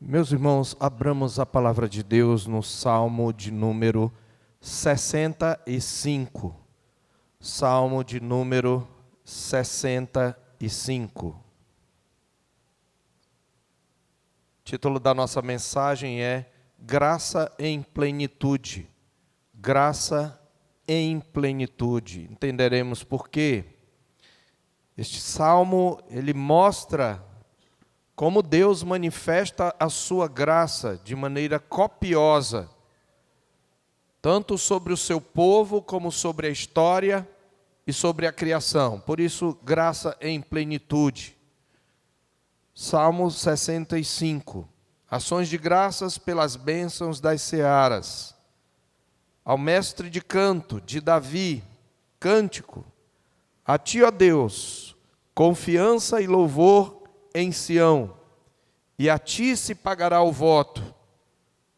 Meus irmãos, abramos a palavra de Deus no Salmo de número 65. Salmo de número 65. O título da nossa mensagem é Graça em Plenitude. Graça em plenitude. Entenderemos por quê. Este salmo, ele mostra como Deus manifesta a sua graça de maneira copiosa, tanto sobre o seu povo, como sobre a história e sobre a criação. Por isso, graça em plenitude. Salmo 65. Ações de graças pelas bênçãos das searas. Ao mestre de canto, de Davi, cântico. A ti, ó Deus, confiança e louvor em Sião, e a ti se pagará o voto.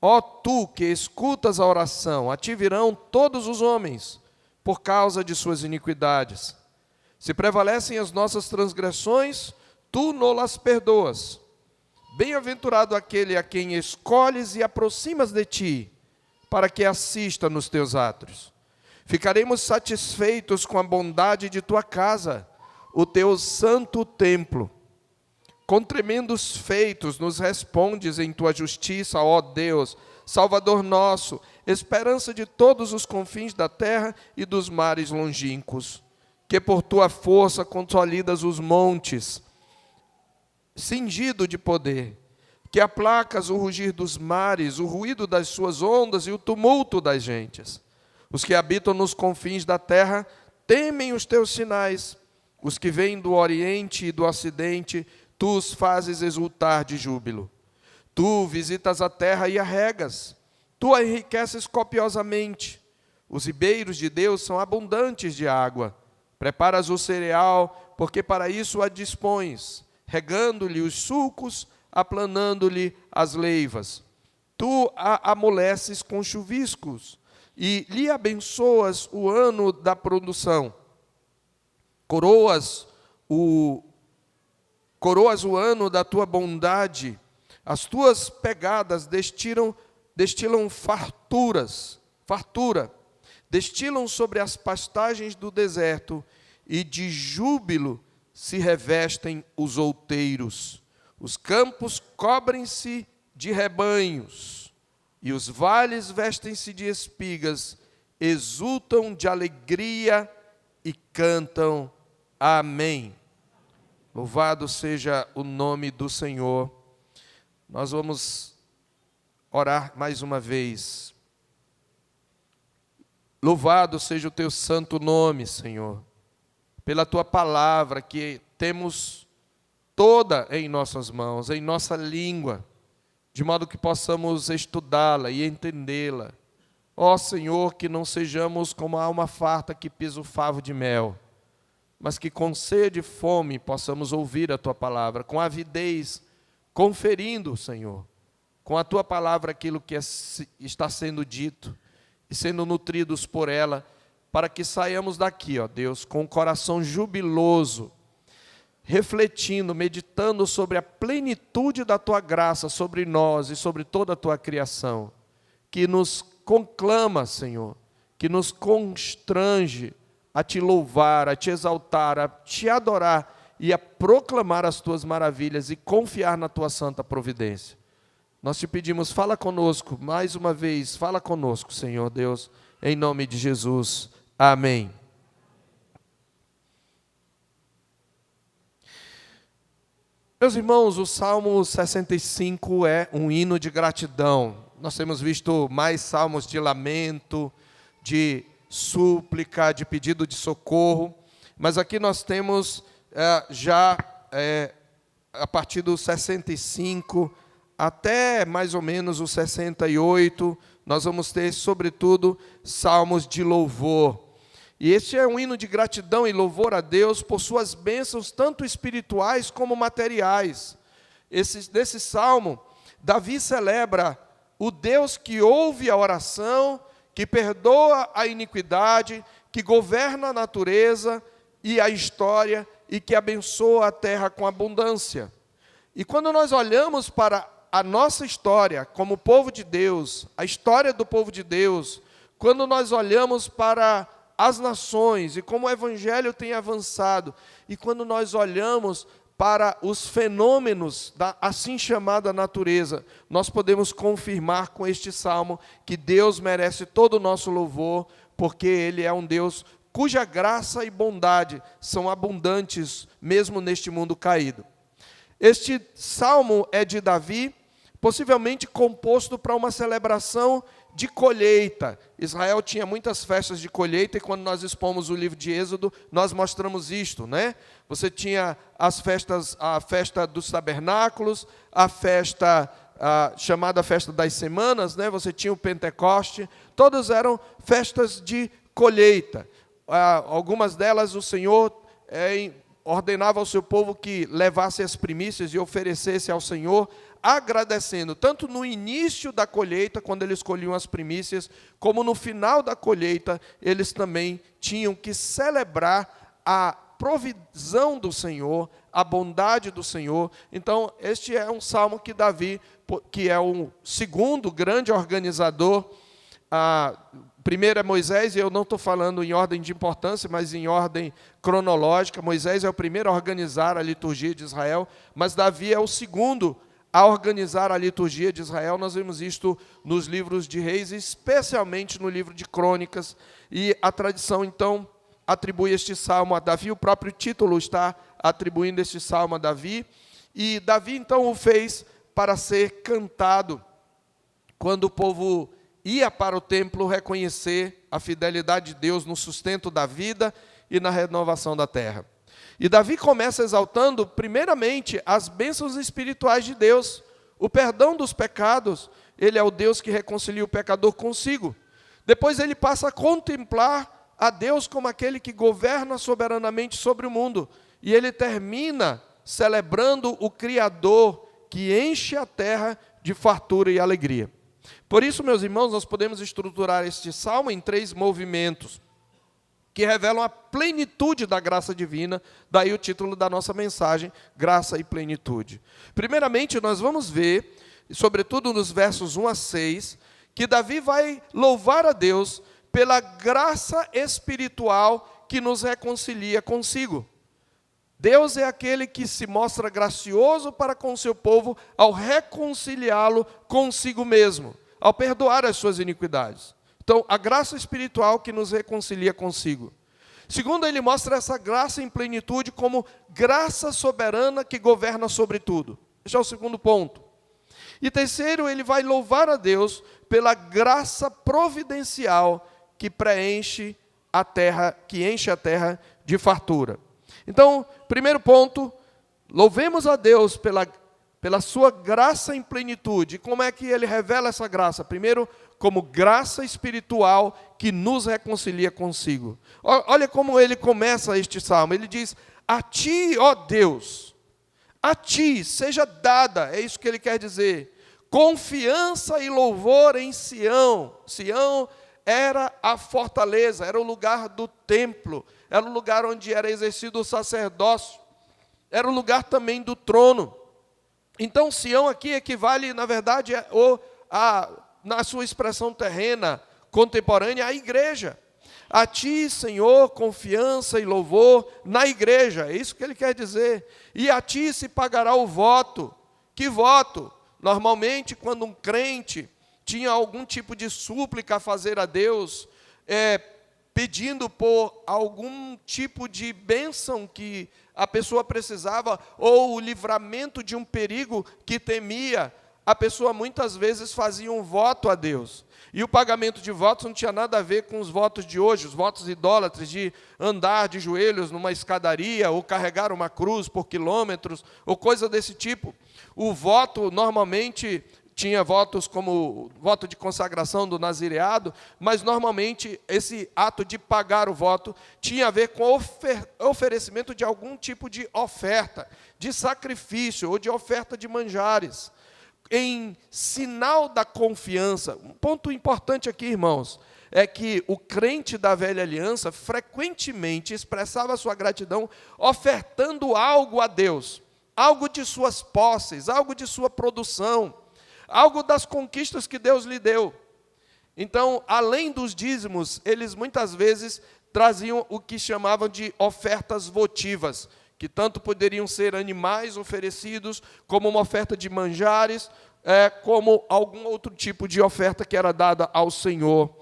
Ó tu que escutas a oração, a ti virão todos os homens, por causa de suas iniquidades. Se prevalecem as nossas transgressões, tu não-las perdoas. Bem-aventurado aquele a quem escolhes e aproximas de ti, para que assista nos teus átrios. Ficaremos satisfeitos com a bondade de tua casa, o teu santo templo. Com tremendos feitos nos respondes em tua justiça, ó Deus, Salvador nosso, esperança de todos os confins da terra e dos mares longínquos. Que por tua força consolidas os montes, cingido de poder. Que aplacas o rugir dos mares, o ruído das suas ondas e o tumulto das gentes. Os que habitam nos confins da terra temem os teus sinais. Os que vêm do oriente e do ocidente, tu os fazes exultar de júbilo. Tu visitas a terra e a regas. Tu a enriqueces copiosamente. Os ribeiros de Deus são abundantes de água. Preparas o cereal, porque para isso a dispões, regando-lhe os sulcos, aplanando-lhe as leivas. Tu a amoleces com chuviscos e lhe abençoas o ano da produção. Coroas o ano da tua bondade, as tuas pegadas destilam fartura, destilam sobre as pastagens do deserto, e de júbilo se revestem os outeiros. Os campos cobrem-se de rebanhos, e os vales vestem-se de espigas, exultam de alegria e cantam amém. Louvado seja o nome do Senhor. Nós vamos orar mais uma vez. Louvado seja o teu santo nome, Senhor, pela tua palavra que temos toda em nossas mãos, em nossa língua, de modo que possamos estudá-la e entendê-la. Ó Senhor, que não sejamos como a alma farta que pisa o favo de mel, mas que com sede e fome possamos ouvir a tua palavra, com avidez, conferindo, Senhor, com a tua palavra aquilo que está sendo dito e sendo nutridos por ela, para que saiamos daqui, ó Deus, com o coração jubiloso, refletindo, meditando sobre a plenitude da tua graça sobre nós e sobre toda a tua criação, que nos conclama, Senhor, que nos constrange a te louvar, a te exaltar, a te adorar e a proclamar as tuas maravilhas e confiar na tua santa providência. Nós te pedimos, fala conosco, mais uma vez, fala conosco, Senhor Deus, em nome de Jesus. Amém. Meus irmãos, o Salmo 65 é um hino de gratidão. Nós temos visto mais salmos de lamento, de súplica, de pedido de socorro, mas aqui nós temos a partir do 65 até mais ou menos o 68, nós vamos ter, sobretudo, salmos de louvor. E este é um hino de gratidão e louvor a Deus por suas bênçãos, tanto espirituais como materiais. Nesse salmo, Davi celebra o Deus que ouve a oração, que perdoa a iniquidade, que governa a natureza e a história e que abençoa a terra com abundância. E quando nós olhamos para a nossa história como povo de Deus, a história do povo de Deus, quando nós olhamos para as nações e como o Evangelho tem avançado, e quando nós olhamos para os fenômenos da assim chamada natureza, nós podemos confirmar com este salmo que Deus merece todo o nosso louvor, porque Ele é um Deus cuja graça e bondade são abundantes, mesmo neste mundo caído. Este salmo é de Davi, possivelmente composto para uma celebração de colheita. Israel tinha muitas festas de colheita, e quando nós expomos o livro de Êxodo, nós mostramos isto, né? Você tinha as festas, a festa dos tabernáculos, a festa chamada Festa das Semanas, né? Você tinha o Pentecoste, todas eram festas de colheita. Algumas delas o Senhor ordenava ao seu povo que levasse as primícias e oferecesse ao Senhor, agradecendo, tanto no início da colheita, quando eles colhiam as primícias, como no final da colheita, eles também tinham que celebrar a provisão do Senhor, a bondade do Senhor. Então, este é um salmo que Davi, que é o segundo grande organizador, primeiro é Moisés, e eu não estou falando em ordem de importância, mas em ordem cronológica. Moisés é o primeiro a organizar a liturgia de Israel, mas Davi é o segundo a organizar a liturgia de Israel. Nós vemos isto nos livros de Reis, especialmente no livro de Crônicas, e a tradição, então, atribui este salmo a Davi. O próprio título está atribuindo este salmo a Davi, e Davi, então, o fez para ser cantado quando o povo ia para o templo reconhecer a fidelidade de Deus no sustento da vida e na renovação da terra. E Davi começa exaltando, primeiramente, as bênçãos espirituais de Deus, o perdão dos pecados. Ele é o Deus que reconcilia o pecador consigo. Depois ele passa a contemplar a Deus como aquele que governa soberanamente sobre o mundo. E ele termina celebrando o Criador que enche a terra de fartura e alegria. Por isso, meus irmãos, nós podemos estruturar este salmo em 3 movimentos que revelam a plenitude da graça divina, daí o título da nossa mensagem, Graça e Plenitude. Primeiramente, nós vamos ver, sobretudo nos versos 1 a 6, que Davi vai louvar a Deus pela graça espiritual que nos reconcilia consigo. Deus é aquele que se mostra gracioso para com o seu povo ao reconciliá-lo consigo mesmo, ao perdoar as suas iniquidades. Então, a graça espiritual que nos reconcilia consigo. Segundo, ele mostra essa graça em plenitude como graça soberana que governa sobre tudo. Este é o segundo ponto. E terceiro, ele vai louvar a Deus pela graça providencial que preenche a terra, que enche a terra de fartura. Então, primeiro ponto, louvemos a Deus pela sua graça em plenitude. Como é que ele revela essa graça? Primeiro, como graça espiritual que nos reconcilia consigo. Olha como ele começa este salmo. Ele diz: a ti, ó Deus, a ti seja dada, é isso que ele quer dizer, confiança e louvor em Sião. Sião era a fortaleza, era o lugar do templo, era o lugar onde era exercido o sacerdócio, era o lugar também do trono. Então, Sião aqui equivale, na verdade, na sua expressão terrena, contemporânea, à igreja. A ti, Senhor, confiança e louvor na igreja, é isso que ele quer dizer. E a ti se pagará o voto. Que voto? Normalmente, quando um crente tinha algum tipo de súplica a fazer a Deus, pedindo por algum tipo de bênção que a pessoa precisava, ou o livramento de um perigo que temia, a pessoa muitas vezes fazia um voto a Deus. E o pagamento de votos não tinha nada a ver com os votos de hoje, os votos idólatras de andar de joelhos numa escadaria, ou carregar uma cruz por quilômetros, ou coisa desse tipo. O voto normalmente tinha votos como voto de consagração do nazireado, mas normalmente esse ato de pagar o voto tinha a ver com oferecimento de algum tipo de oferta, de sacrifício ou de oferta de manjares, em sinal da confiança. Um ponto importante aqui, irmãos, é que o crente da velha aliança frequentemente expressava sua gratidão ofertando algo a Deus, algo de suas posses, algo de sua produção. algo das conquistas que Deus lhe deu. Então, além dos dízimos, eles muitas vezes traziam o que chamavam de ofertas votivas, que tanto poderiam ser animais oferecidos, como uma oferta de manjares, como algum outro tipo de oferta que era dada ao Senhor.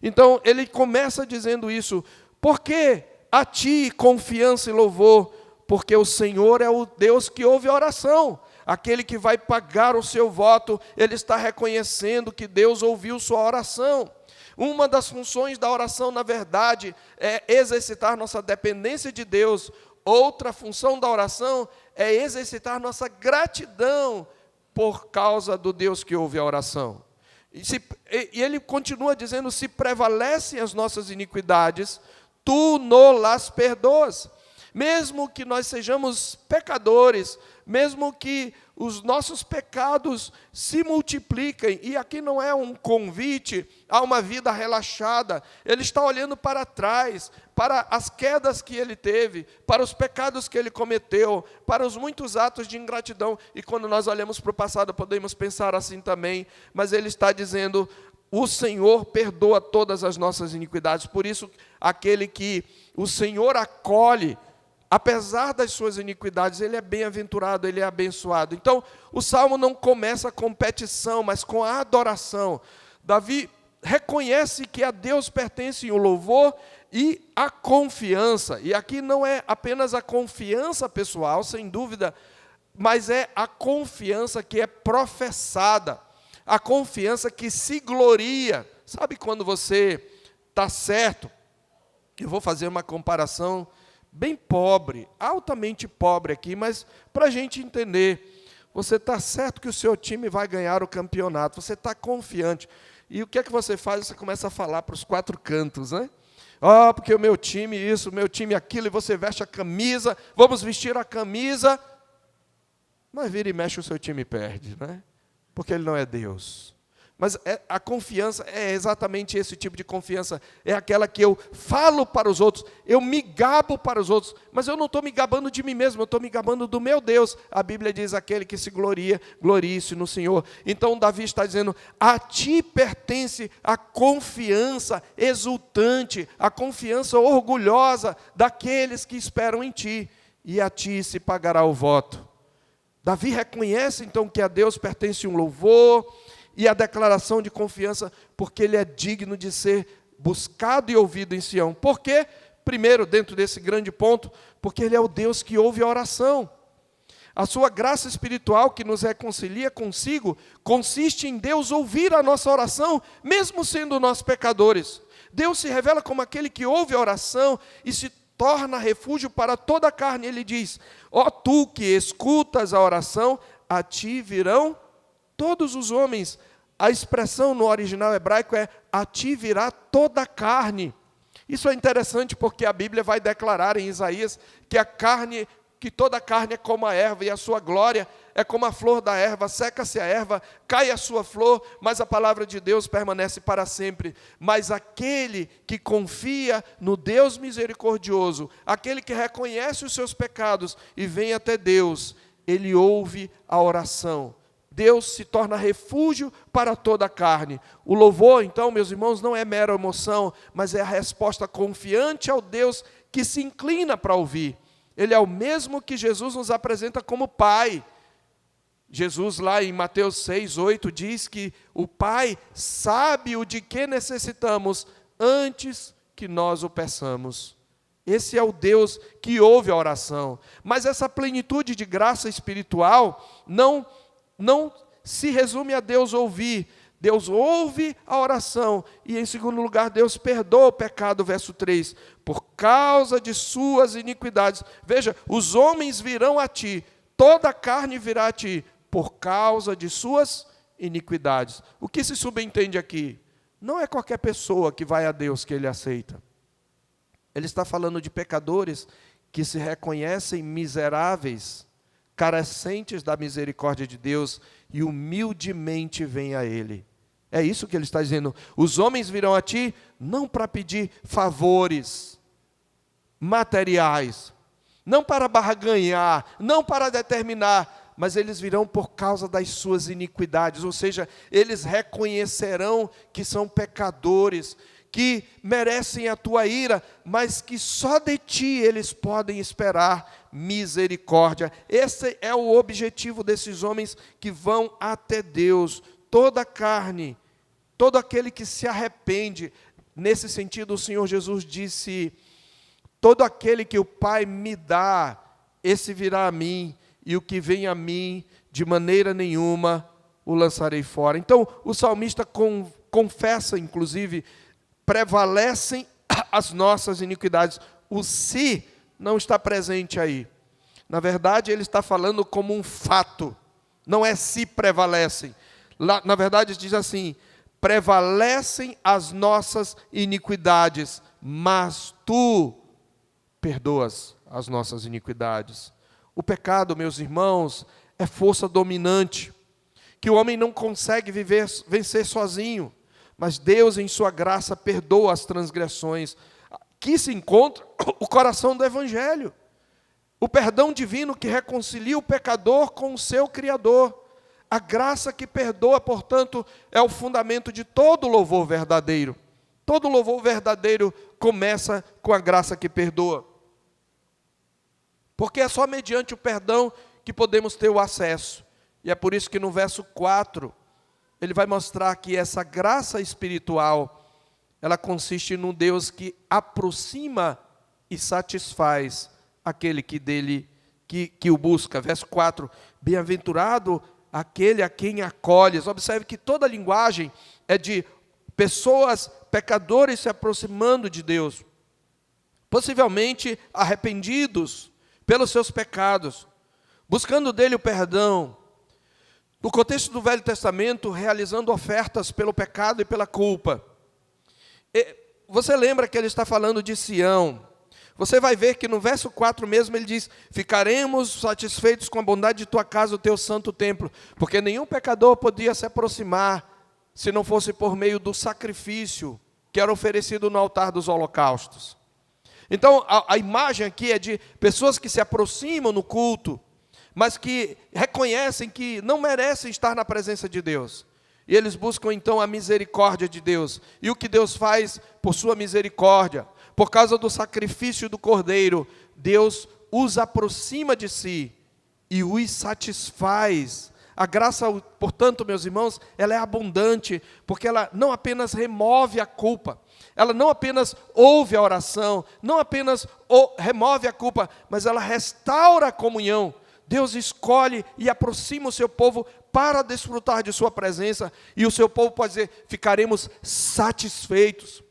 Então, ele começa dizendo isso: por que a ti confiança e louvor? Porque o Senhor é o Deus que ouve a oração. Aquele que vai pagar o seu voto, ele está reconhecendo que Deus ouviu sua oração. Uma das funções da oração, na verdade, é exercitar nossa dependência de Deus. Outra função da oração é exercitar nossa gratidão por causa do Deus que ouve a oração. E ele continua dizendo: se prevalecem as nossas iniquidades, tu nos perdoas. Mesmo que nós sejamos pecadores, mesmo que os nossos pecados se multipliquem, e aqui não é um convite a uma vida relaxada, ele está olhando para trás, para as quedas que ele teve, para os pecados que ele cometeu, para os muitos atos de ingratidão, e quando nós olhamos para o passado podemos pensar assim também, mas ele está dizendo: o Senhor perdoa todas as nossas iniquidades. Por isso, aquele que o Senhor acolhe, apesar das suas iniquidades, ele é bem-aventurado, ele é abençoado. Então, o Salmo não começa com petição, mas com a adoração. Davi reconhece que a Deus pertence o louvor e a confiança. E aqui não é apenas a confiança pessoal, sem dúvida, mas é a confiança que é professada, a confiança que se gloria. Sabe quando você está certo? Eu vou fazer uma comparação bem pobre, altamente pobre aqui, mas para a gente entender. Você está certo que o seu time vai ganhar o campeonato, você está confiante. E o que é que você faz? Você começa a falar para os quatro cantos, né? Porque o meu time isso, o meu time aquilo, e você veste a camisa, vamos vestir a camisa, mas vira e mexe o seu time perde, né? Porque ele não é Deus. Mas a confiança é exatamente esse tipo de confiança. É aquela que eu falo para os outros, eu me gabo para os outros, mas eu não estou me gabando de mim mesmo, eu estou me gabando do meu Deus. A Bíblia diz: aquele que se gloria, glorie-se no Senhor. Então Davi está dizendo: a ti pertence a confiança exultante, a confiança orgulhosa daqueles que esperam em ti, e a ti se pagará o voto. Davi reconhece então que a Deus pertence um louvor e a declaração de confiança, porque ele é digno de ser buscado e ouvido em Sião. Por quê? Primeiro, dentro desse grande ponto, porque ele é o Deus que ouve a oração. A sua graça espiritual que nos reconcilia consigo, consiste em Deus ouvir a nossa oração, mesmo sendo nós pecadores. Deus se revela como aquele que ouve a oração e se torna refúgio para toda a carne. Ele diz: ó tu que escutas a oração, a ti virão todos os homens. A expressão no original hebraico é: a ti virá toda a carne. Isso é interessante porque a Bíblia vai declarar em Isaías que toda a carne é como a erva, e a sua glória é como a flor da erva. Seca-se a erva, cai a sua flor, mas a palavra de Deus permanece para sempre. Mas aquele que confia no Deus misericordioso, aquele que reconhece os seus pecados e vem até Deus, ele ouve a oração. Deus se torna refúgio para toda a carne. O louvor, então, meus irmãos, não é mera emoção, mas é a resposta confiante ao Deus que se inclina para ouvir. Ele é o mesmo que Jesus nos apresenta como Pai. Jesus, lá em Mateus 6:8, diz que o Pai sabe o de que necessitamos antes que nós o peçamos. Esse é o Deus que ouve a oração. Mas essa plenitude de graça espiritual não se resume a Deus ouvir. Deus ouve a oração e, em segundo lugar, Deus perdoa o pecado, verso 3, por causa de suas iniquidades. Veja, os homens virão a ti, toda a carne virá a ti, por causa de suas iniquidades. O que se subentende aqui? Não é qualquer pessoa que vai a Deus que ele aceita. Ele está falando de pecadores que se reconhecem miseráveis, carecentes da misericórdia de Deus, e humildemente vêm a Ele. É isso que ele está dizendo. Os homens virão a ti, não para pedir favores materiais, não para barganhar, não para determinar, mas eles virão por causa das suas iniquidades, ou seja, eles reconhecerão que são pecadores, que merecem a tua ira, mas que só de ti eles podem esperar misericórdia. Esse é o objetivo desses homens que vão até Deus. Toda carne, todo aquele que se arrepende, nesse sentido o Senhor Jesus disse: todo aquele que o Pai me dá, esse virá a mim, e o que vem a mim, de maneira nenhuma o lançarei fora. Então, o salmista confessa, inclusive, prevalecem as nossas iniquidades. O se não está presente aí. Na verdade, ele está falando como um fato. Não é se prevalecem. Lá, na verdade, diz assim: prevalecem as nossas iniquidades, mas tu perdoas as nossas iniquidades. O pecado, meus irmãos, é força dominante, que o homem não consegue vencer sozinho, mas Deus, em sua graça, perdoa as transgressões. Aqui se encontra o coração do Evangelho, o perdão divino que reconcilia o pecador com o seu Criador. A graça que perdoa, portanto, é o fundamento de todo louvor verdadeiro. Todo louvor verdadeiro começa com a graça que perdoa. Porque é só mediante o perdão que podemos ter o acesso. E é por isso que no verso 4, ele vai mostrar que essa graça espiritual, ela consiste num Deus que aproxima e satisfaz aquele que dele, que o busca. Verso 4, bem-aventurado aquele a quem acolhes. Observe que toda a linguagem é de pessoas, pecadores se aproximando de Deus, possivelmente arrependidos pelos seus pecados, buscando dele o perdão. No contexto do Velho Testamento, realizando ofertas pelo pecado e pela culpa. Você lembra que ele está falando de Sião. Você vai ver que no verso 4 mesmo ele diz: ficaremos satisfeitos com a bondade de tua casa, o teu santo templo, porque nenhum pecador podia se aproximar se não fosse por meio do sacrifício que era oferecido no altar dos holocaustos. Então a imagem aqui é de pessoas que se aproximam no culto, mas que reconhecem que não merecem estar na presença de Deus. E eles buscam então a misericórdia de Deus. E o que Deus faz por sua misericórdia? Por causa do sacrifício do Cordeiro, Deus os aproxima de si e os satisfaz. A graça, portanto, meus irmãos, ela é abundante, porque ela não apenas remove a culpa, ela não apenas ouve a oração, não apenas remove a culpa, mas ela restaura a comunhão. Deus escolhe e aproxima o seu povo para desfrutar de sua presença, e o seu povo pode dizer: ficaremos satisfeitos,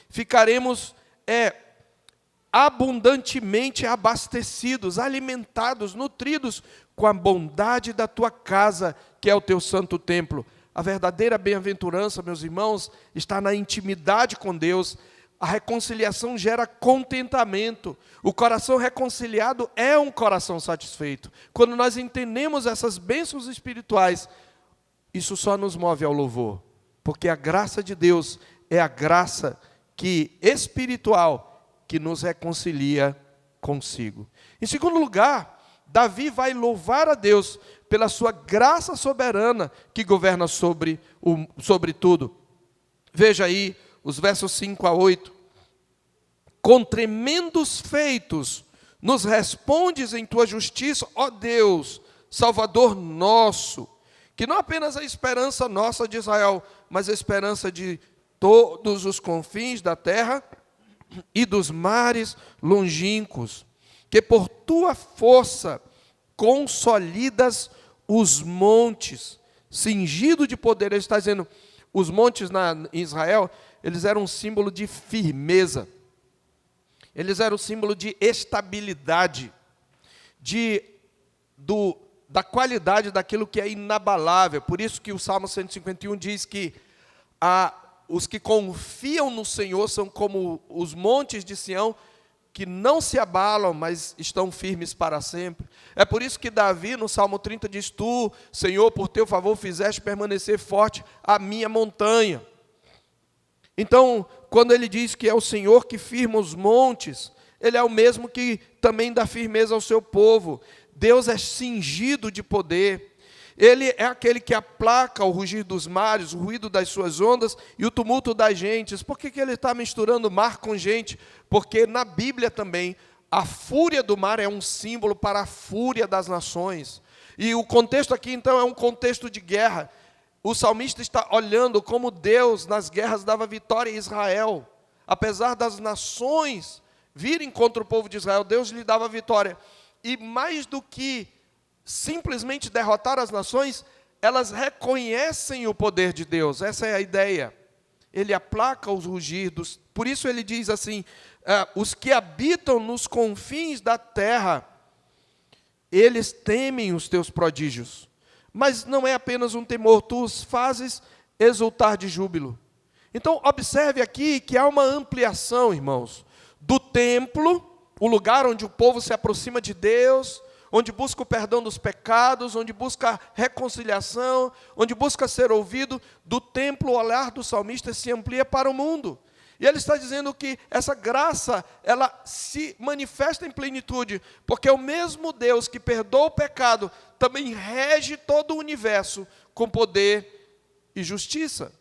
ficaremos abundantemente abastecidos, alimentados, nutridos com a bondade da tua casa, que é o teu santo templo. A verdadeira bem-aventurança, meus irmãos, está na intimidade com Deus. A reconciliação gera contentamento. O coração reconciliado é um coração satisfeito. Quando nós entendemos essas bênçãos espirituais, isso só nos move ao louvor, porque a graça de Deus é a graça espiritual que nos reconcilia consigo. Em segundo lugar, Davi vai louvar a Deus pela sua graça soberana que governa sobre tudo. Veja aí os versos 5 a 8. Com tremendos feitos nos respondes em tua justiça, ó Deus, Salvador nosso, que não apenas a esperança nossa de Israel, mas a esperança de todos os confins da terra e dos mares longínquos, que por tua força consolidas os montes, cingido de poder. Ele está dizendo, os montes em Israel, eles eram um símbolo de firmeza, eles eram um símbolo de estabilidade, da qualidade daquilo que é inabalável. Por isso que o Salmo 151 diz que os que confiam no Senhor são como os montes de Sião, que não se abalam, mas estão firmes para sempre. É por isso que Davi, no Salmo 30, diz: tu, Senhor, por teu favor, fizeste permanecer forte a minha montanha. Então, quando ele diz que é o Senhor que firma os montes, ele é o mesmo que também dá firmeza ao seu povo. Deus é cingido de poder. Ele é aquele que aplaca o rugir dos mares, o ruído das suas ondas e o tumulto das gentes. Por que ele está misturando mar com gente? Porque na Bíblia também, a fúria do mar é um símbolo para a fúria das nações. E o contexto aqui, então, é um contexto de guerra. O salmista está olhando como Deus, nas guerras, dava vitória a Israel. Apesar das nações virem contra o povo de Israel, Deus lhe dava vitória. E mais do que simplesmente derrotar as nações, elas reconhecem o poder de Deus. Essa é a ideia. Ele aplaca os rugidos. Por isso ele diz assim, os que habitam nos confins da terra, eles temem os teus prodígios. Mas não é apenas um temor, tu os fazes exultar de júbilo. Então, observe aqui que há uma ampliação, irmãos, do templo, o lugar onde o povo se aproxima de Deus, onde busca o perdão dos pecados, onde busca reconciliação, onde busca ser ouvido. Do templo, o olhar do salmista se amplia para o mundo. E ele está dizendo que essa graça, ela se manifesta em plenitude, porque o mesmo Deus que perdoa o pecado, também rege todo o universo com poder e justiça.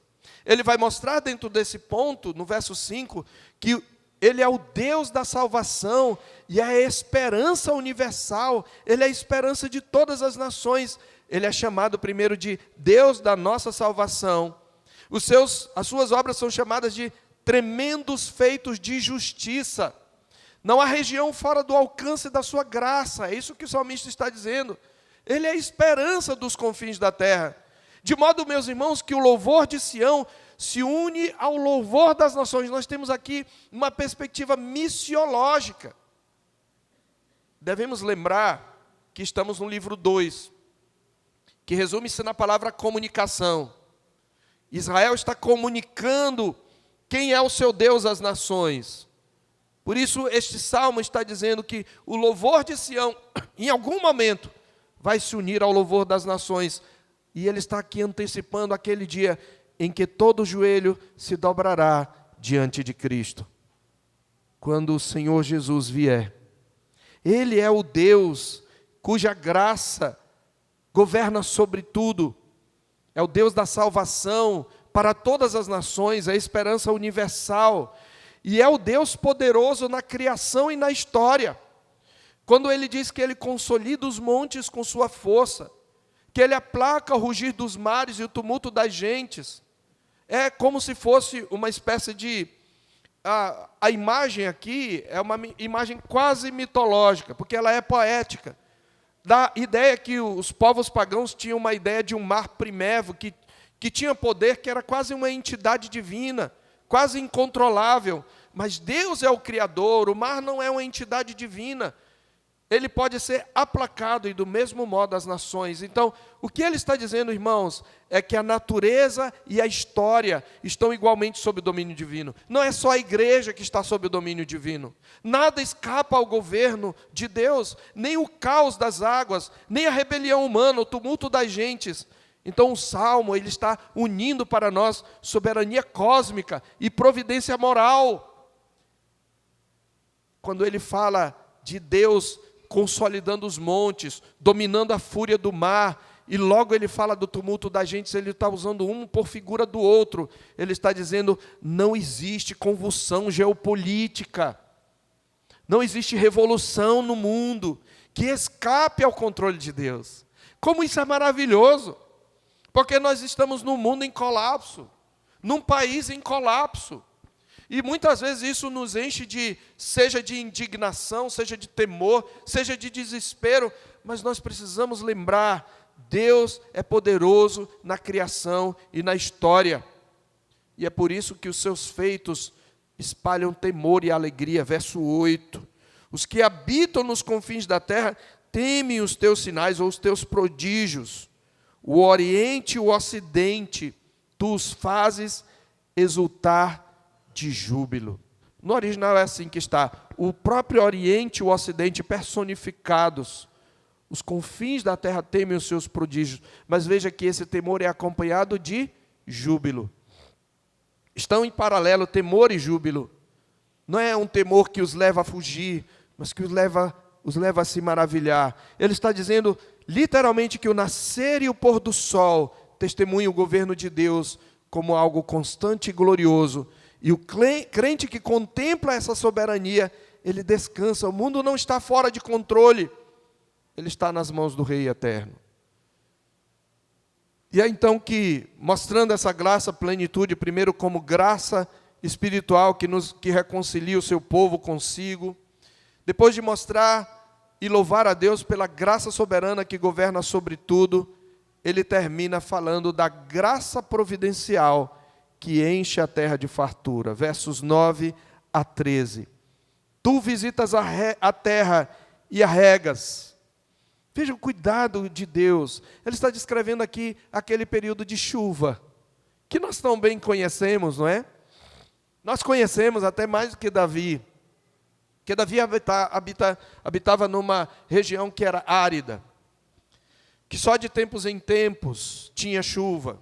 Ele vai mostrar dentro desse ponto, no verso 5, que Ele é o Deus da salvação e é a esperança universal. Ele é a esperança de todas as nações. Ele é chamado primeiro de Deus da nossa salvação. As suas obras são chamadas de tremendos feitos de justiça. Não há região fora do alcance da sua graça. É isso que o salmista está dizendo. Ele é a esperança dos confins da terra. De modo, meus irmãos, que o louvor de Sião se une ao louvor das nações. Nós temos aqui uma perspectiva missiológica. Devemos lembrar que estamos no livro 2, que resume-se na palavra comunicação. Israel está comunicando quem é o seu Deus às nações. Por isso, este salmo está dizendo que o louvor de Sião, em algum momento, vai se unir ao louvor das nações. E ele está aqui antecipando aquele dia em que todo joelho se dobrará diante de Cristo. Quando o Senhor Jesus vier. Ele é o Deus cuja graça governa sobre tudo. É o Deus da salvação para todas as nações, é a esperança universal. E é o Deus poderoso na criação e na história. Quando ele diz que ele consolida os montes com sua força, que ele aplaca o rugir dos mares e o tumulto das gentes, é como se fosse uma espécie de... A imagem aqui é uma imagem quase mitológica, porque ela é poética. Dá ideia que os povos pagãos tinham uma ideia de um mar primevo, que tinha poder, que era quase uma entidade divina, quase incontrolável. Mas Deus é o Criador, o mar não é uma entidade divina. Ele pode ser aplacado e do mesmo modo as nações. Então, o que ele está dizendo, irmãos, é que a natureza e a história estão igualmente sob o domínio divino. Não é só a igreja que está sob o domínio divino. Nada escapa ao governo de Deus, nem o caos das águas, nem a rebelião humana, o tumulto das gentes. Então, o Salmo, ele está unindo para nós soberania cósmica e providência moral. Quando ele fala de Deus consolidando os montes, dominando a fúria do mar, e logo ele fala do tumulto da gente, ele está usando um por figura do outro. Ele está dizendo, não existe convulsão geopolítica, não existe revolução no mundo que escape ao controle de Deus. Como isso é maravilhoso, porque nós estamos num mundo em colapso, num país em colapso. E muitas vezes isso nos enche seja de indignação, seja de temor, seja de desespero, mas nós precisamos lembrar, Deus é poderoso na criação e na história. E é por isso que os seus feitos espalham temor e alegria. Verso 8. Os que habitam nos confins da terra temem os teus sinais ou os teus prodígios. O oriente e o ocidente, tu os fazes exultar de júbilo. No original é assim que está. O próprio Oriente e o Ocidente personificados. Os confins da terra temem os seus prodígios. Mas veja que esse temor é acompanhado de júbilo. Estão em paralelo temor e júbilo. Não é um temor que os leva a fugir, mas que os leva os leva a se maravilhar. Ele está dizendo literalmente que o nascer e o pôr do sol testemunham o governo de Deus como algo constante e glorioso. E o crente que contempla essa soberania, ele descansa. O mundo não está fora de controle, ele está nas mãos do Rei Eterno. E é então que, mostrando essa graça, plenitude, primeiro como graça espiritual que reconcilia o seu povo consigo, depois de mostrar e louvar a Deus pela graça soberana que governa sobre tudo, ele termina falando da graça providencial que enche a terra de fartura. Versos 9 a 13. Tu visitas a terra e a regas. Veja o cuidado de Deus. Ele está descrevendo aqui aquele período de chuva, que nós tão bem conhecemos, não é? Nós conhecemos até mais do que Davi. Porque Davi habitava numa região que era árida, que só de tempos em tempos tinha chuva.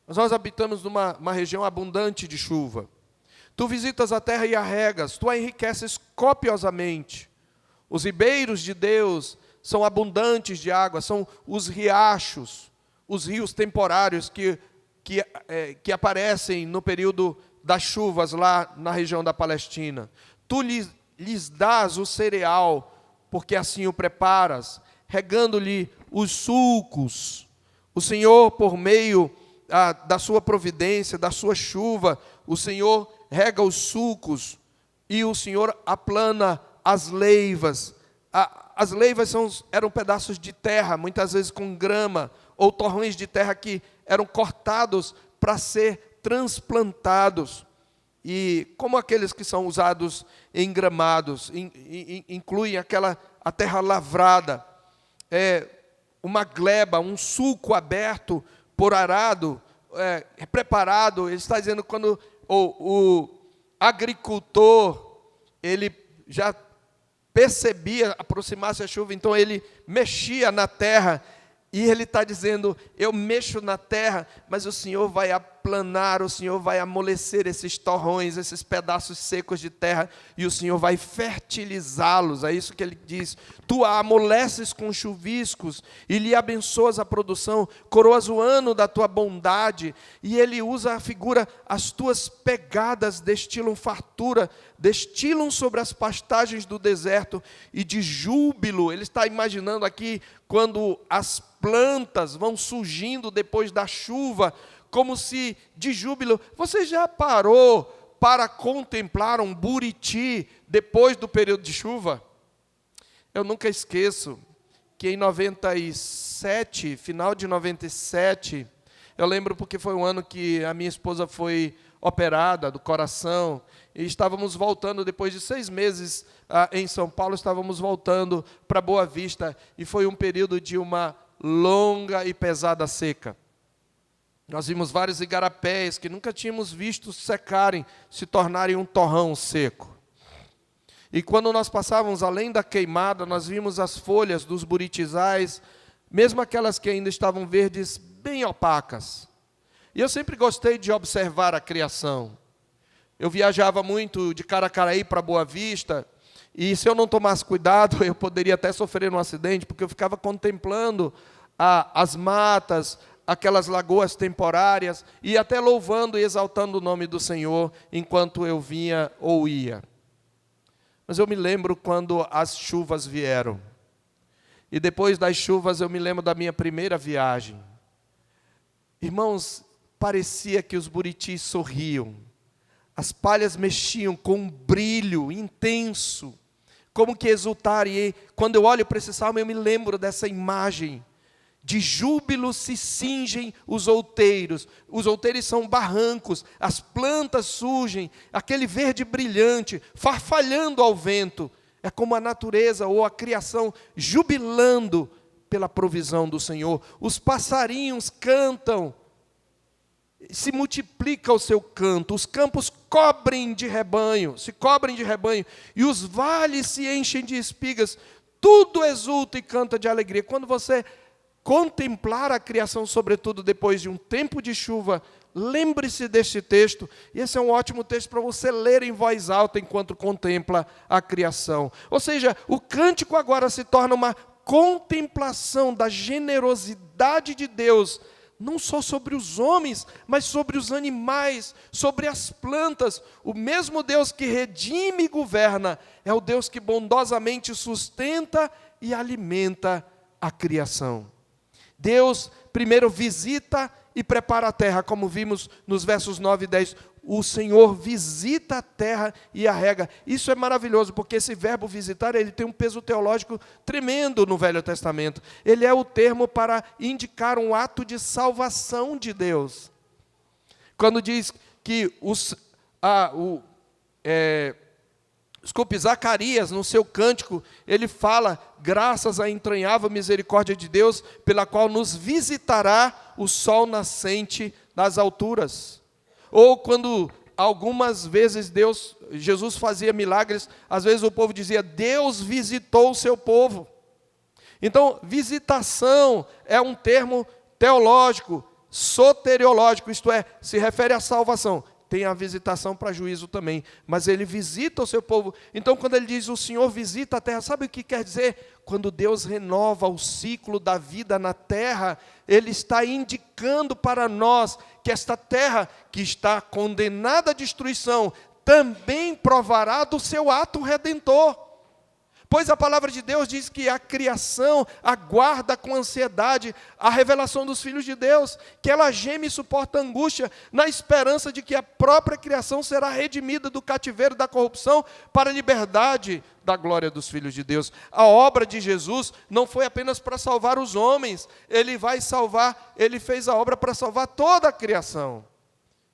Mas nós habitamos numa região abundante de chuva. Tu visitas a terra e a regas, tu a enriqueces copiosamente. Os ribeiros de Deus são abundantes de água, são os riachos, os rios temporários que aparecem no período das chuvas lá na região da Palestina. Tu lhes dás o cereal, porque assim o preparas, regando-lhe os sulcos. O Senhor, por meio da sua providência, da sua chuva, o Senhor rega os sulcos e o Senhor aplana as leivas. As leivas eram pedaços de terra, muitas vezes com grama, ou torrões de terra que eram cortados para ser transplantados. E como aqueles que são usados em gramados, incluem a terra lavrada, uma gleba, um sulco aberto por arado, preparado. Ele está dizendo quando o agricultor, ele já percebia aproximar-se a chuva, então ele mexia na terra, e ele está dizendo, eu mexo na terra, mas o Senhor vai aplanar, o Senhor vai amolecer esses torrões, esses pedaços secos de terra, e o Senhor vai fertilizá-los. É isso que ele diz. Tu a amoleces com chuviscos, e lhe abençoas a produção, coroas o ano da tua bondade. E ele usa a figura, as tuas pegadas destilam fartura, destilam sobre as pastagens do deserto, e de júbilo. Ele está imaginando aqui, quando as plantas vão surgindo depois da chuva, como se de júbilo. Você já parou para contemplar um buriti depois do período de chuva? Eu nunca esqueço que em 97, final de 97, eu lembro porque foi um ano que a minha esposa foi operada do coração, e estávamos voltando, depois de 6 meses em São Paulo, estávamos voltando para Boa Vista, e foi um período de uma longa e pesada seca. Nós vimos vários igarapés que nunca tínhamos visto secarem, se tornarem um torrão seco. E quando nós passávamos além da queimada, nós vimos as folhas dos buritizais, mesmo aquelas que ainda estavam verdes, bem opacas. E eu sempre gostei de observar a criação. Eu viajava muito de Caracaraí para Boa Vista, e se eu não tomasse cuidado, eu poderia até sofrer um acidente, porque eu ficava contemplando as matas, aquelas lagoas temporárias, e até louvando e exaltando o nome do Senhor, enquanto eu vinha ou ia. Mas eu me lembro quando as chuvas vieram. E depois das chuvas eu me lembro da minha primeira viagem. Irmãos, parecia que os buritis sorriam. As palhas mexiam com um brilho intenso, como que exultarem. E quando eu olho para esse salmo, eu me lembro dessa imagem. De júbilo se cingem os outeiros. Os outeiros são barrancos, as plantas surgem, aquele verde brilhante, farfalhando ao vento. É como a natureza ou a criação jubilando pela provisão do Senhor. Os passarinhos cantam, se multiplica o seu canto, os campos se cobrem de rebanho, e os vales se enchem de espigas, tudo exulta e canta de alegria. Quando você contemplar a criação, sobretudo depois de um tempo de chuva, lembre-se deste texto, e esse é um ótimo texto para você ler em voz alta enquanto contempla a criação. Ou seja, o cântico agora se torna uma contemplação da generosidade de Deus, não só sobre os homens, mas sobre os animais, sobre as plantas. O mesmo Deus que redime e governa é o Deus que bondosamente sustenta e alimenta a criação. Deus primeiro visita e prepara a terra, como vimos nos versos 9 e 10. O Senhor visita a terra e a rega. Isso é maravilhoso, porque esse verbo visitar, ele tem um peso teológico tremendo no Velho Testamento. Ele é o termo para indicar um ato de salvação de Deus. Quando diz que Zacarias, no seu cântico, ele fala: graças à entranhável misericórdia de Deus, pela qual nos visitará o sol nascente nas alturas. Ou quando algumas vezes Jesus fazia milagres, às vezes o povo dizia: Deus visitou o seu povo. Então, visitação é um termo teológico, soteriológico, isto é, se refere à salvação. Tem a visitação para juízo também, mas ele visita o seu povo. Então, quando ele diz: o Senhor visita a terra, sabe o que quer dizer? Quando Deus renova o ciclo da vida na terra, Ele está indicando para nós que esta terra, que está condenada à destruição, também provará do seu ato redentor. Pois a palavra de Deus diz que a criação aguarda com ansiedade a revelação dos filhos de Deus, que ela geme e suporta angústia, na esperança de que a própria criação será redimida do cativeiro da corrupção para a liberdade da glória dos filhos de Deus. A obra de Jesus não foi apenas para salvar os homens, Ele fez a obra para salvar toda a criação.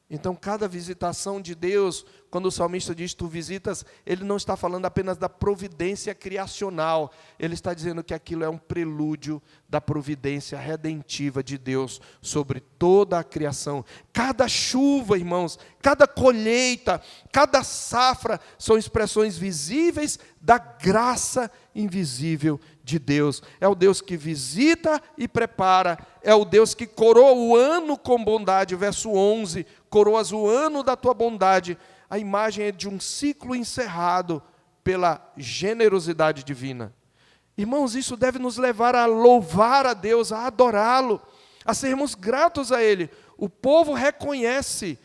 Então, cada visitação de Deus, quando o salmista diz: tu visitas, ele não está falando apenas da providência criacional, ele está dizendo que aquilo é um prelúdio da providência redentiva de Deus sobre toda a criação. Cada chuva, irmãos, cada colheita, cada safra, são expressões visíveis da graça invisível de Deus. É o Deus que visita e prepara, é o Deus que coroa o ano com bondade, verso 11, coroas o ano da tua bondade. A imagem é de um ciclo encerrado pela generosidade divina. Irmãos, isso deve nos levar a louvar a Deus, a adorá-lo, a sermos gratos a Ele. O povo reconhece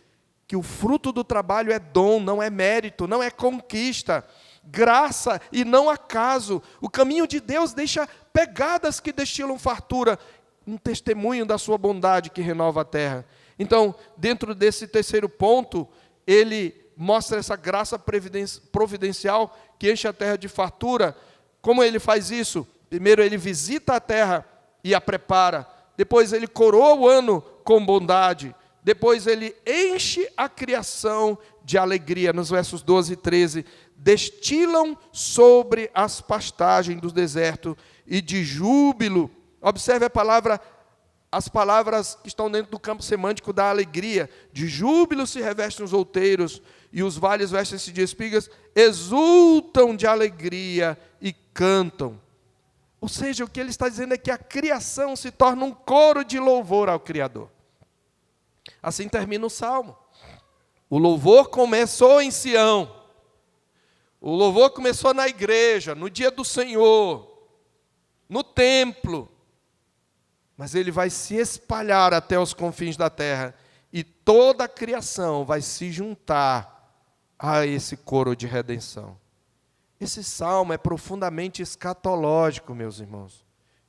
que o fruto do trabalho é dom, não é mérito, não é conquista, graça e não acaso. O caminho de Deus deixa pegadas que destilam fartura, um testemunho da sua bondade que renova a terra. Então, dentro desse terceiro ponto, ele mostra essa graça providencial que enche a terra de fartura. Como ele faz isso? Primeiro ele visita a terra e a prepara. Depois ele coroa o ano com bondade. Depois ele enche a criação de alegria. Nos versos 12 e 13, destilam sobre as pastagens do deserto e de júbilo. Observe as palavras que estão dentro do campo semântico da alegria. De júbilo se revestem os outeiros, e os vales vestem-se de espigas, exultam de alegria e cantam. Ou seja, o que ele está dizendo é que a criação se torna um coro de louvor ao Criador. Assim termina o Salmo. O louvor começou em Sião. O louvor começou na igreja, no dia do Senhor, no templo. Mas ele vai se espalhar até os confins da terra, e toda a criação vai se juntar a esse coro de redenção. Esse salmo é profundamente escatológico, meus irmãos.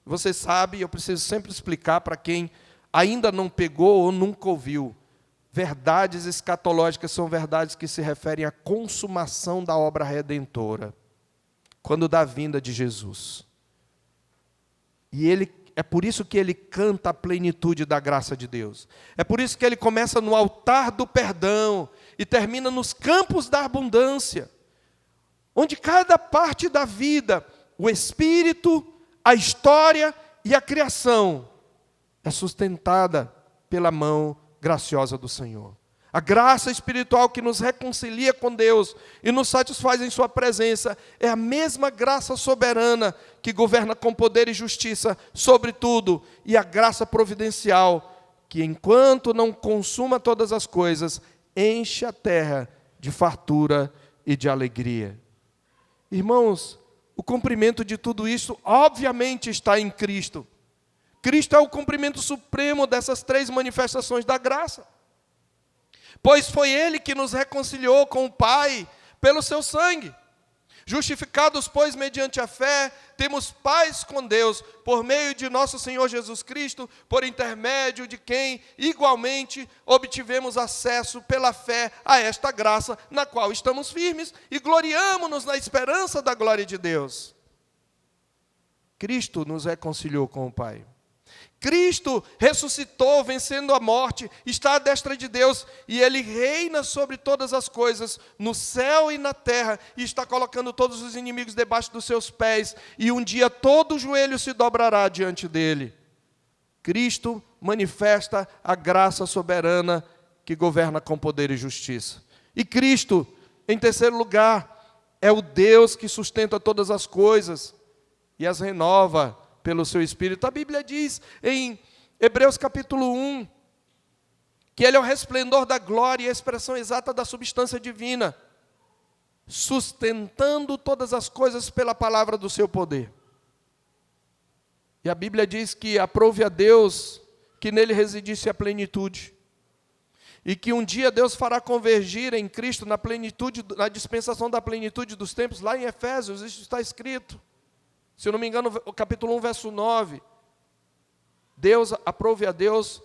Você sabe, eu preciso sempre explicar para quem ainda não pegou ou nunca ouviu. Verdades escatológicas são verdades que se referem à consumação da obra redentora, quando da vinda de Jesus. E é por isso que ele canta a plenitude da graça de Deus. É por isso que ele começa no altar do perdão e termina nos campos da abundância, onde cada parte da vida, o Espírito, a história e a criação, é sustentada pela mão graciosa do Senhor. A graça espiritual que nos reconcilia com Deus e nos satisfaz em sua presença é a mesma graça soberana que governa com poder e justiça sobre tudo, e a graça providencial que, enquanto não consuma todas as coisas, enche a terra de fartura e de alegria. Irmãos, o cumprimento de tudo isso obviamente está em Cristo. Cristo é o cumprimento supremo dessas três manifestações da graça. Pois foi Ele que nos reconciliou com o Pai pelo seu sangue. Justificados, pois, mediante a fé, temos paz com Deus, por meio de nosso Senhor Jesus Cristo, por intermédio de quem, igualmente, obtivemos acesso pela fé a esta graça, na qual estamos firmes e gloriamo-nos na esperança da glória de Deus. Cristo nos reconciliou com o Pai. Cristo ressuscitou, vencendo a morte, está à destra de Deus, e Ele reina sobre todas as coisas, no céu e na terra, e está colocando todos os inimigos debaixo dos seus pés, e um dia todo joelho se dobrará diante dEle. Cristo manifesta a graça soberana que governa com poder e justiça. E Cristo, em terceiro lugar, é o Deus que sustenta todas as coisas e as renova pelo seu Espírito. A Bíblia diz em Hebreus capítulo 1, que Ele é o resplendor da glória e a expressão exata da substância divina, sustentando todas as coisas pela palavra do seu poder. E a Bíblia diz que aprove a Deus que nele residisse a plenitude, e que um dia Deus fará convergir em Cristo na plenitude, na dispensação da plenitude dos tempos. Lá em Efésios isso está escrito. Se eu não me engano, o capítulo 1, verso 9, Deus aprove a Deus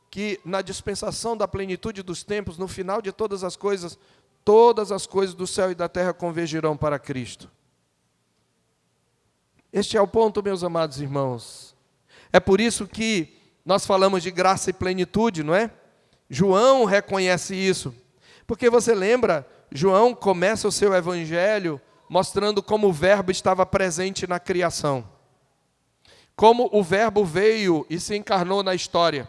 que na dispensação da plenitude dos tempos, no final de todas as coisas do céu e da terra convergirão para Cristo. Este é o ponto, meus amados irmãos. É por isso que nós falamos de graça e plenitude, não é? João reconhece isso. Porque você lembra, João começa o seu evangelho mostrando como o Verbo estava presente na criação. Como o Verbo veio e se encarnou na história.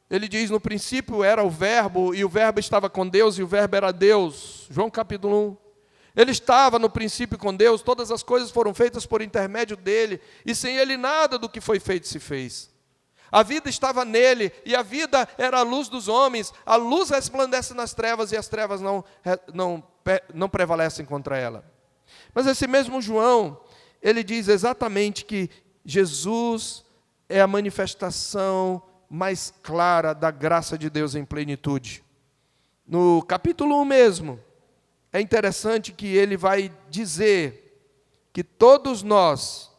Ele diz, no princípio era o Verbo, e o Verbo estava com Deus, e o Verbo era Deus. João capítulo 1. Ele estava no princípio com Deus, todas as coisas foram feitas por intermédio dele, e sem ele nada do que foi feito se fez. A vida estava nele, e a vida era a luz dos homens. A luz resplandece nas trevas, e as trevas não prevalecem contra ela. Mas esse mesmo João, ele diz exatamente que Jesus é a manifestação mais clara da graça de Deus em plenitude. No capítulo 1 mesmo, é interessante que ele vai dizer que todos nós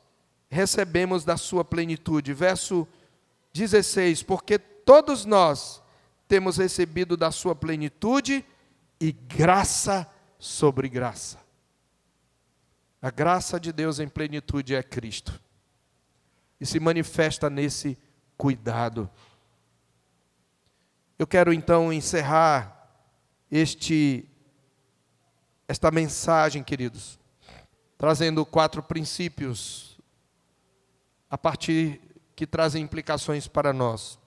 recebemos da sua plenitude. Verso 16, porque todos nós temos recebido da sua plenitude e graça sobre graça. A graça de Deus em plenitude é Cristo. E se manifesta nesse cuidado. Eu quero então encerrar esta mensagem, queridos, trazendo 4 princípios a partir que trazem implicações para nós.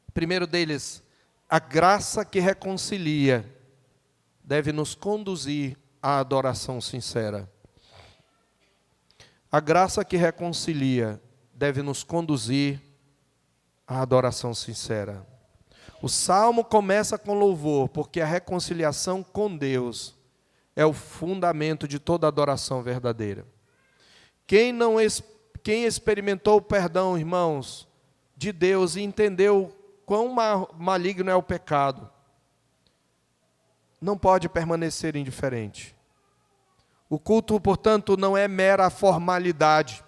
O primeiro deles, a graça que reconcilia deve nos conduzir à adoração sincera. A graça que reconcilia deve nos conduzir à adoração sincera. O salmo começa com louvor, porque a reconciliação com Deus é o fundamento de toda adoração verdadeira. Quem experimentou o perdão, irmãos, de Deus e entendeu quão maligno é o pecado, não pode permanecer indiferente. O culto, portanto, não é mera formalidade.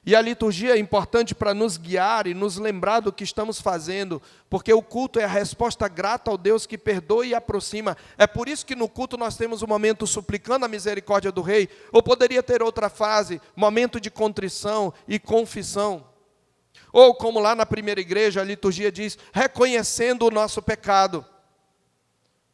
E a liturgia é importante para nos guiar e nos lembrar do que estamos fazendo, porque o culto é a resposta grata ao Deus que perdoa e aproxima. É por isso que no culto nós temos um momento suplicando a misericórdia do Rei, ou poderia ter outra fase, momento de contrição e confissão. Ou como lá na primeira igreja a liturgia diz, reconhecendo o nosso pecado.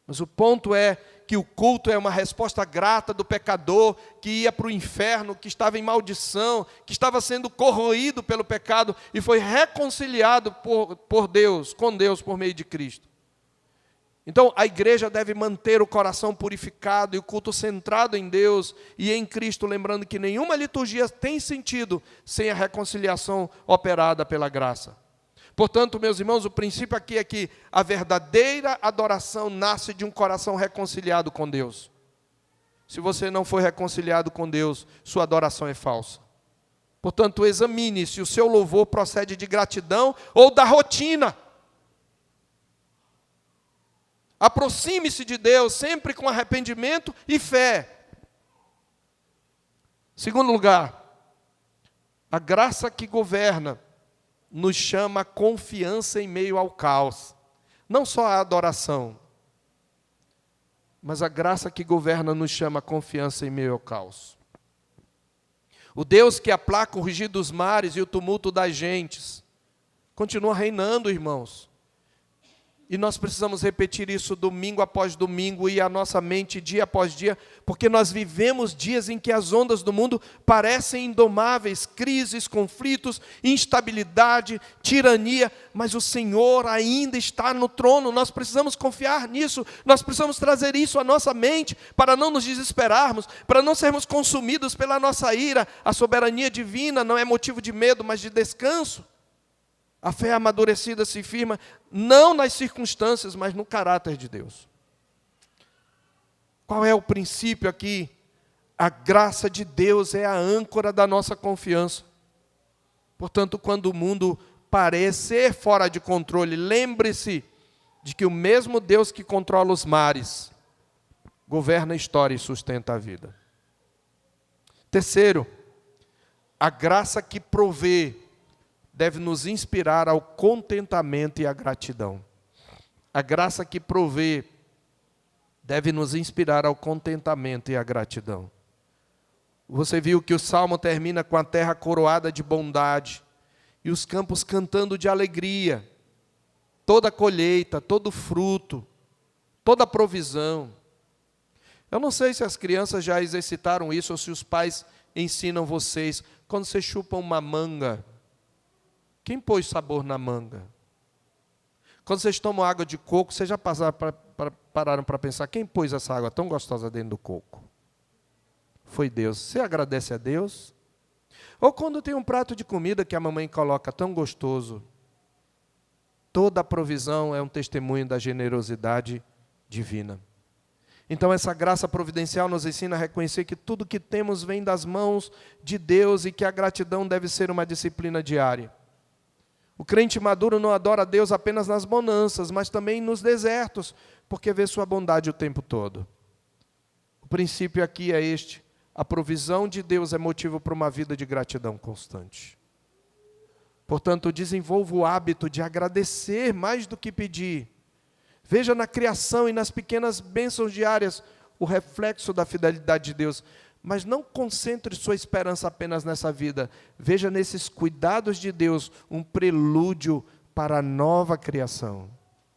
Mas o ponto é que o culto é uma resposta grata do pecador que ia para o inferno, que estava em maldição, que estava sendo corroído pelo pecado e foi reconciliado por Deus, com Deus por meio de Cristo. Então, a igreja deve manter o coração purificado e o culto centrado em Deus e em Cristo, lembrando que nenhuma liturgia tem sentido sem a reconciliação operada pela graça. Portanto, meus irmãos, o princípio aqui é que a verdadeira adoração nasce de um coração reconciliado com Deus. Se você não for reconciliado com Deus, sua adoração é falsa. Portanto, examine se o seu louvor procede de gratidão ou da rotina. Aproxime-se de Deus sempre com arrependimento e fé. Segundo lugar, a graça que governa nos chama a confiança em meio ao caos. Não só a adoração, mas a graça que governa nos chama a confiança em meio ao caos. O Deus que aplaca o rugir dos mares e o tumulto das gentes, continua reinando, irmãos. E nós precisamos repetir isso domingo após domingo e a nossa mente dia após dia, porque nós vivemos dias em que as ondas do mundo parecem indomáveis, crises, conflitos, instabilidade, tirania, mas o Senhor ainda está no trono. Nós precisamos confiar nisso, nós precisamos trazer isso à nossa mente para não nos desesperarmos, para não sermos consumidos pela nossa ira. A soberania divina não é motivo de medo, mas de descanso. A fé amadurecida se firma não nas circunstâncias, mas no caráter de Deus. Qual é o princípio aqui? A graça de Deus é a âncora da nossa confiança. Portanto, quando o mundo parecer fora de controle, lembre-se de que o mesmo Deus que controla os mares governa a história e sustenta a vida. Terceiro, a graça que provê deve nos inspirar ao contentamento e à gratidão. A graça que provê deve nos inspirar ao contentamento e à gratidão. Você viu que o Salmo termina com a terra coroada de bondade e os campos cantando de alegria. Toda a colheita, todo o fruto, toda a provisão. Eu não sei se as crianças já exercitaram isso ou se os pais ensinam vocês. Quando você chupa uma manga, quem pôs sabor na manga? Quando vocês tomam água de coco, vocês já pararam para pensar, quem pôs essa água tão gostosa dentro do coco? Foi Deus. Você agradece a Deus? Ou quando tem um prato de comida que a mamãe coloca tão gostoso, toda a provisão é um testemunho da generosidade divina. Então essa graça providencial nos ensina a reconhecer que tudo que temos vem das mãos de Deus e que a gratidão deve ser uma disciplina diária. O crente maduro não adora a Deus apenas nas bonanças, mas também nos desertos, porque vê sua bondade o tempo todo. O princípio aqui é este: a provisão de Deus é motivo para uma vida de gratidão constante. Portanto, desenvolva o hábito de agradecer mais do que pedir. Veja na criação e nas pequenas bênçãos diárias o reflexo da fidelidade de Deus. Mas não concentre sua esperança apenas nessa vida. Veja nesses cuidados de Deus um prelúdio para a nova criação.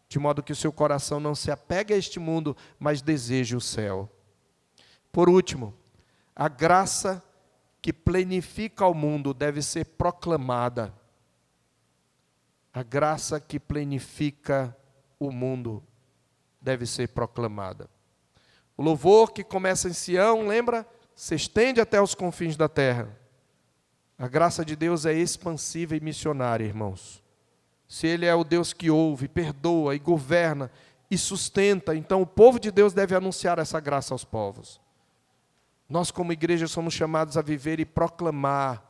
De modo que o seu coração não se apegue a este mundo, mas deseje o céu. Por último, a graça que plenifica o mundo deve ser proclamada. A graça que plenifica o mundo deve ser proclamada. O louvor que começa em Sião, lembra? Se estende até os confins da terra. A graça de Deus é expansiva e missionária, irmãos. Se Ele é o Deus que ouve, perdoa e governa e sustenta, então o povo de Deus deve anunciar essa graça aos povos. Nós, como igreja, somos chamados a viver e proclamar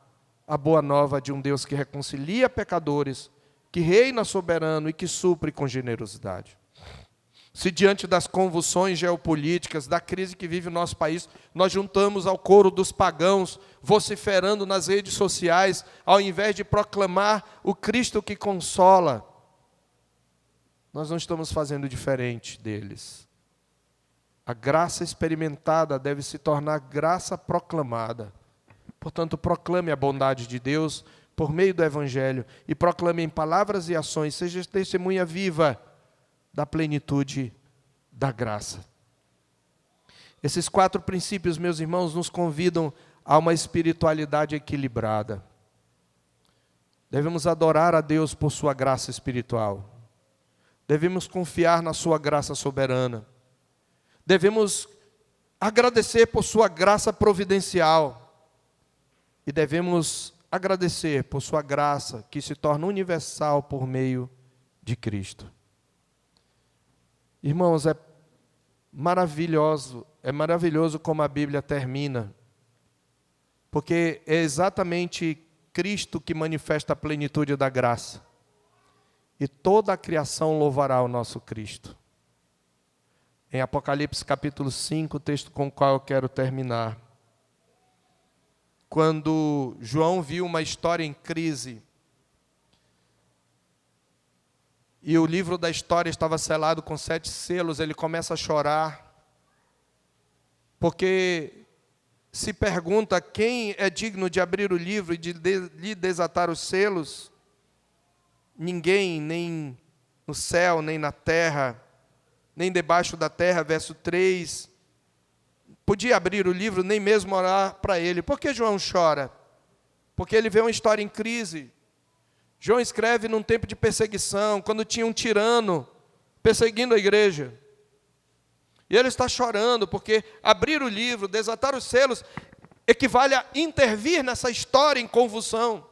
a boa nova de um Deus que reconcilia pecadores, que reina soberano e que supre com generosidade. Se diante das convulsões geopolíticas, da crise que vive o nosso país, nós juntamos ao coro dos pagãos, vociferando nas redes sociais, ao invés de proclamar o Cristo que consola, nós não estamos fazendo diferente deles. A graça experimentada deve se tornar graça proclamada. Portanto, proclame a bondade de Deus por meio do Evangelho e proclame em palavras e ações, seja testemunha viva da plenitude da graça. Esses 4 princípios, meus irmãos, nos convidam a uma espiritualidade equilibrada. Devemos adorar a Deus por sua graça espiritual. Devemos confiar na sua graça soberana. Devemos agradecer por sua graça providencial. E devemos agradecer por sua graça que se torna universal por meio de Cristo. Irmãos, é maravilhoso como a Bíblia termina, porque é exatamente Cristo que manifesta a plenitude da graça. E toda a criação louvará o nosso Cristo. Em Apocalipse capítulo 5, o texto com o qual eu quero terminar. Quando João viu uma história em crise, e o livro da história estava selado com 7 selos, ele começa a chorar, porque se pergunta quem é digno de abrir o livro e de lhe desatar os selos. Ninguém, nem no céu, nem na terra, nem debaixo da terra, verso 3, podia abrir o livro, nem mesmo orar para ele. Por que João chora? Porque ele vê uma história em crise. João escreve num tempo de perseguição, quando tinha um tirano perseguindo a igreja. E ele está chorando, porque abrir o livro, desatar os selos, equivale a intervir nessa história em convulsão.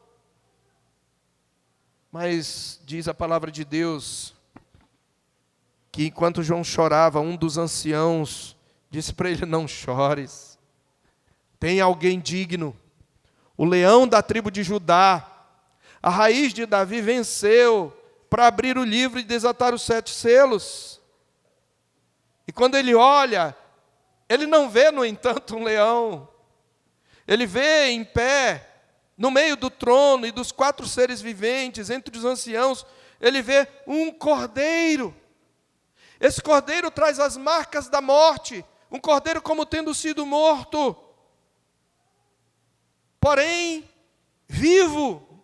Mas diz a palavra de Deus que enquanto João chorava, um dos anciãos disse para ele: não chores, tem alguém digno. O leão da tribo de Judá, a raiz de Davi, venceu para abrir o livro e desatar os 7 selos. E quando ele olha, ele não vê, no entanto, um leão. Ele vê em pé, no meio do trono e dos 4 seres viventes, entre os anciãos, ele vê um cordeiro. Esse cordeiro traz as marcas da morte, um cordeiro como tendo sido morto, porém vivo.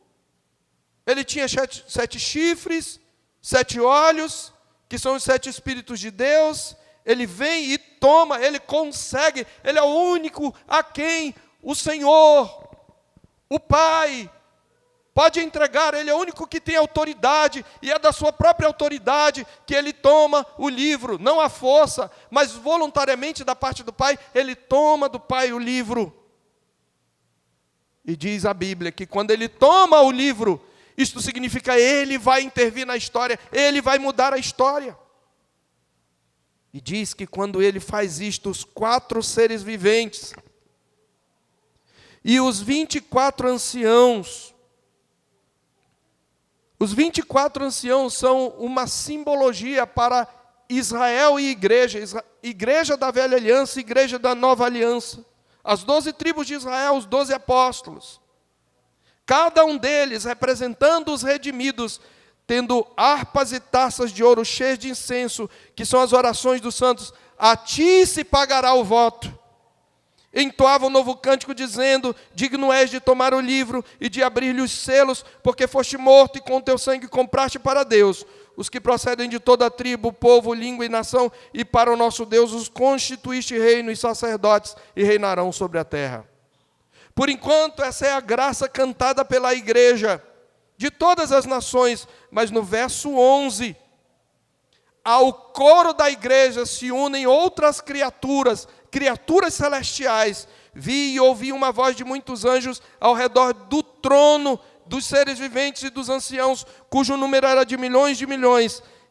Ele tinha 7 chifres, 7 olhos, que são os 7 Espíritos de Deus. Ele vem e toma, ele consegue, ele é o único a quem o Senhor, o Pai, pode entregar. Ele é o único que tem autoridade, e é da sua própria autoridade que ele toma o livro, não à força, mas voluntariamente da parte do Pai, ele toma do Pai o livro. E diz a Bíblia que quando ele toma o livro, isto significa ele vai intervir na história, ele vai mudar a história. E diz que quando ele faz isto, os 4 seres viventes e os 24 anciãos, os 24 anciãos são uma simbologia para Israel e igreja, igreja da velha aliança, igreja da nova aliança, as 12 tribos de Israel, os 12 apóstolos, cada um deles representando os redimidos, tendo harpas e taças de ouro cheias de incenso, que são as orações dos santos. A ti se pagará o voto. Entoava um novo cântico dizendo: digno és de tomar o livro e de abrir-lhe os selos, porque foste morto e com teu sangue compraste para Deus os que procedem de toda a tribo, povo, língua e nação, e para o nosso Deus os constituíste reino e sacerdotes, e reinarão sobre a terra. Por enquanto, essa é a graça cantada pela igreja de todas as nações, mas no verso 11, ao coro da igreja se unem outras criaturas, criaturas celestiais. Vi e ouvi uma voz de muitos anjos ao redor do trono, dos seres viventes e dos anciãos, cujo número era de milhões,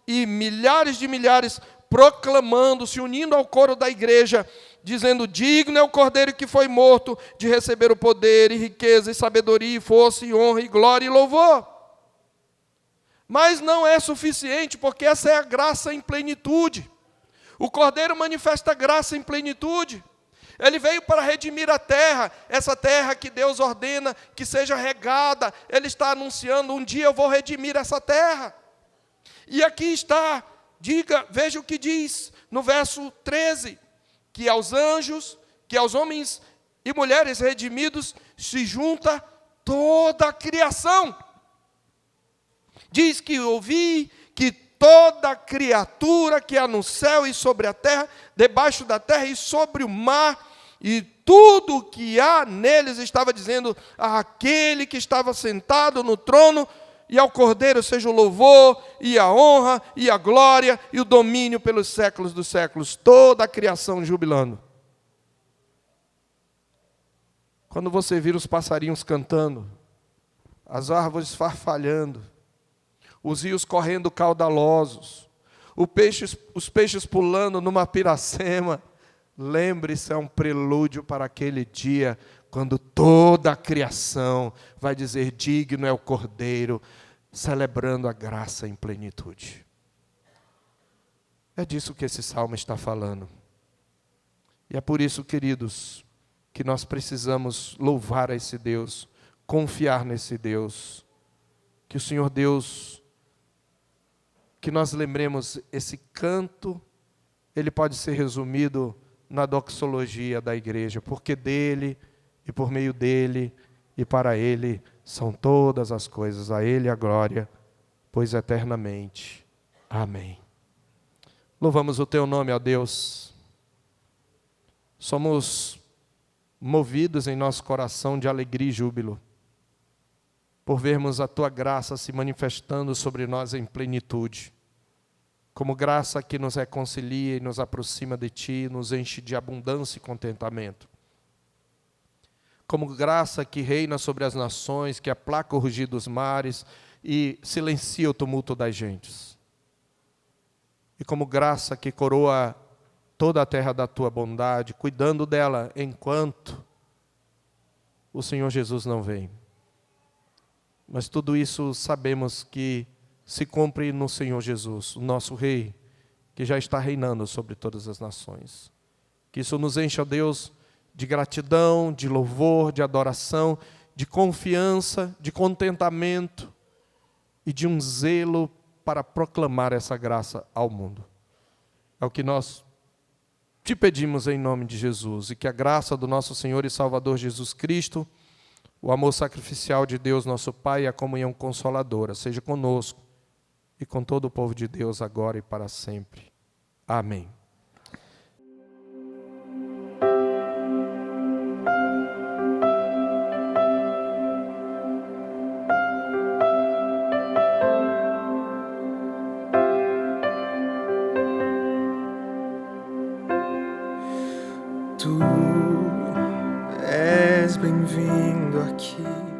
e milhares de milhares, proclamando, se unindo ao coro da igreja, dizendo: digno é o cordeiro que foi morto de receber o poder, e riqueza, e sabedoria, e força, e honra, e glória, e louvor. Mas não é suficiente, porque essa é a graça em plenitude. O cordeiro manifesta graça em plenitude. Ele veio para redimir a terra, essa terra que Deus ordena que seja regada. Ele está anunciando: um dia eu vou redimir essa terra. E aqui está, veja o que diz no verso 13, que aos anjos, que aos homens e mulheres redimidos, se junta toda a criação. Diz que ouvi que toda criatura que há no céu e sobre a terra, debaixo da terra e sobre o mar, e tudo o que há neles, estava dizendo àquele que estava sentado no trono e ao Cordeiro seja o louvor, e a honra, e a glória, e o domínio pelos séculos dos séculos. Toda a criação jubilando. Quando você vira os passarinhos cantando, as árvores farfalhando, os rios correndo caudalosos, os peixes pulando numa piracema, lembre-se, é um prelúdio para aquele dia, quando toda a criação vai dizer: digno é o Cordeiro, celebrando a graça em plenitude. É disso que esse salmo está falando. E é por isso, queridos, que nós precisamos louvar a esse Deus, confiar nesse Deus. Que o Senhor Deus, que nós lembremos esse canto, ele pode ser resumido na doxologia da igreja, porque dele, e por meio dele, e para ele, são todas as coisas, a ele a glória, pois eternamente. Amém. Louvamos o teu nome, ó Deus. Somos movidos em nosso coração de alegria e júbilo, por vermos a tua graça se manifestando sobre nós em plenitude, como graça que nos reconcilia e nos aproxima de ti, nos enche de abundância e contentamento. Como graça que reina sobre as nações, que aplaca o rugir dos mares e silencia o tumulto das gentes. E como graça que coroa toda a terra da tua bondade, cuidando dela enquanto o Senhor Jesus não vem. Mas tudo isso sabemos que se cumpre no Senhor Jesus, o nosso Rei, que já está reinando sobre todas as nações. Que isso nos encha, ó Deus, de gratidão, de louvor, de adoração, de confiança, de contentamento e de um zelo para proclamar essa graça ao mundo. É o que nós te pedimos em nome de Jesus, e que a graça do nosso Senhor e Salvador Jesus Cristo, o amor sacrificial de Deus nosso Pai e a comunhão consoladora seja conosco e com todo o povo de Deus agora e para sempre. Amém. Tu és bem-vindo aqui.